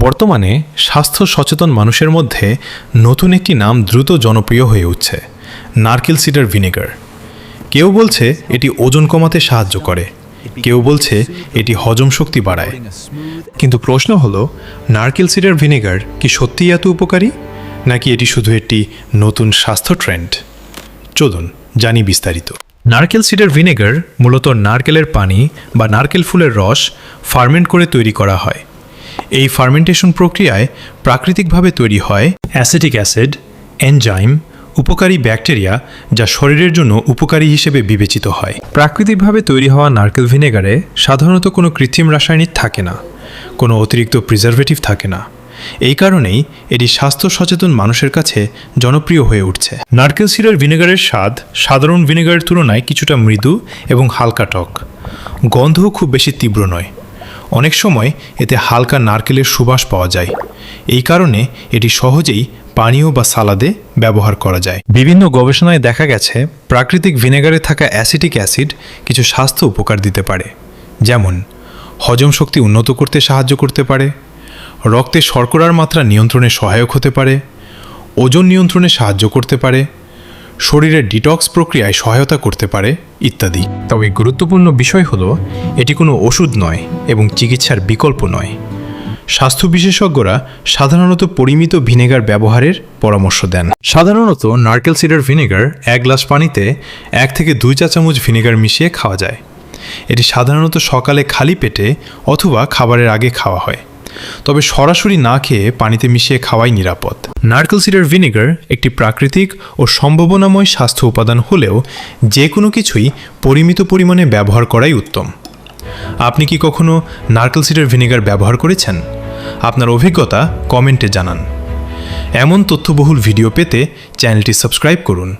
বর্তমানে স্বাস্থ্য সচেতন মানুষের মধ্যে নতুন একটি নাম দ্রুত জনপ্রিয় হয়ে উঠছে, নারকেল সিডার ভিনেগার। কেউ বলছে এটি ওজন কমাতে সাহায্য করে, কেউ বলছে এটি হজম শক্তি বাড়ায়। কিন্তু প্রশ্ন হলো, নারকেল সিডার ভিনেগার কি সত্যিই এত উপকারী, নাকি এটি শুধু একটি নতুন স্বাস্থ্য ট্রেন্ড? চলুন জানি বিস্তারিত। নারকেল সিডার ভিনেগার মূলত নারকেলের পানি বা নারকেল ফুলের রস ফার্মেন্ট করে তৈরি করা হয়। এই ফার্মেন্টেশন প্রক্রিয়ায় প্রাকৃতিকভাবে তৈরি হয় অ্যাসিটিক অ্যাসিড, এনজাইম, উপকারী ব্যাকটেরিয়া, যা শরীরের জন্য উপকারী হিসেবে বিবেচিত হয়। প্রাকৃতিকভাবে তৈরি হওয়া নারকেল ভিনেগারে সাধারণত কোনো কৃত্রিম রাসায়নিক থাকে না, কোনো অতিরিক্ত প্রিজারভেটিভ থাকে না। এই কারণেই এটি স্বাস্থ্য সচেতন মানুষের কাছে জনপ্রিয় হয়ে উঠছে। নারকেল সিডার ভিনেগারের স্বাদ সাধারণ ভিনেগারের তুলনায় কিছুটা মৃদু এবং হালকা টক। গন্ধও খুব বেশি তীব্র নয়। অনেক সময় এতে হালকা নারকেলের সুবাস পাওয়া যায়। এই কারণে এটি সহজেই পানীয় বা সালাদে ব্যবহার করা যায়। বিভিন্ন গবেষণায় দেখা গেছে প্রাকৃতিক ভিনেগারে থাকা অ্যাসিটিক অ্যাসিড কিছু স্বাস্থ্য উপকার দিতে পারে, যেমন হজম শক্তি উন্নত করতে সাহায্য করতে পারে, রক্তে শর্করার মাত্রা নিয়ন্ত্রণে সহায়ক হতে পারে, ওজন নিয়ন্ত্রণে সাহায্য করতে পারে, শরীরের ডিটক্স প্রক্রিয়ায় সহায়তা করতে পারে ইত্যাদি। তবে গুরুত্বপূর্ণ বিষয় হলো, এটি কোনো ওষুধ নয় এবং চিকিৎসার বিকল্প নয়। স্বাস্থ্য বিশেষজ্ঞরা সাধারণত পরিমিত ভিনেগার ব্যবহারের পরামর্শ দেন। সাধারণত নারকেল সিডার ভিনেগার 1 গ্লাস পানিতে 1 থেকে 2 চা চামচ ভিনেগার মিশিয়ে খাওয়া যায়। এটি সাধারণত সকালে খালি পেটে অথবা খাবারের আগে খাওয়া হয়, তবে সরাসরি না খেয়ে পানিতে মিশিয়ে খাওয়াই নিরাপদ। নারকেল সিডার ভিনেগার একটি প্রাকৃতিক ও সম্ভাবনাময় স্বাস্থ্য উপাদান হলেও যে কোনো কিছুই পরিমিত পরিমাণে ব্যবহার করাই উত্তম। আপনি কি কখনো নারকেল সিডার ভিনেগার ব্যবহার করেছেন? আপনার অভিজ্ঞতা কমেন্টে জানান। এমন তথ্যবহুল ভিডিও পেতে চ্যানেলটি সাবস্ক্রাইব করুন।